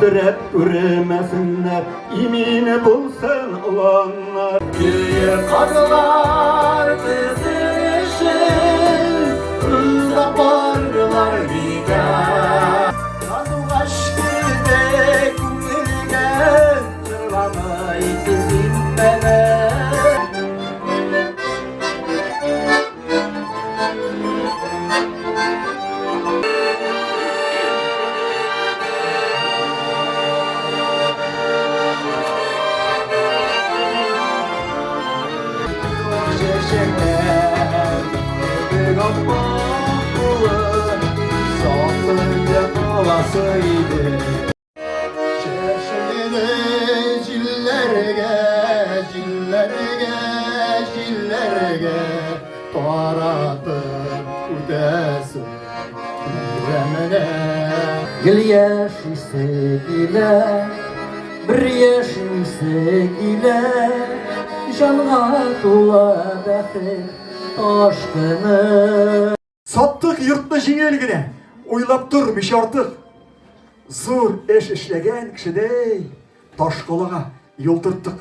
Hasret üremesinler, imini bulsun olanlar. Güye kadılar dizilişin, Rıza barlar bigen. Kadı aşkıdek ülge, Çırlamay dizinmene. Çeşmede cillerge taratıp üdesin yüreğine. Gül yaşısı ile, bir yaşısı ile, canına tula bəxir aşkını. Sattık yurtda jingilgine, oylap durmuş artık. Zor eş işlegen kişidey, taş kolağa yol tuttuk.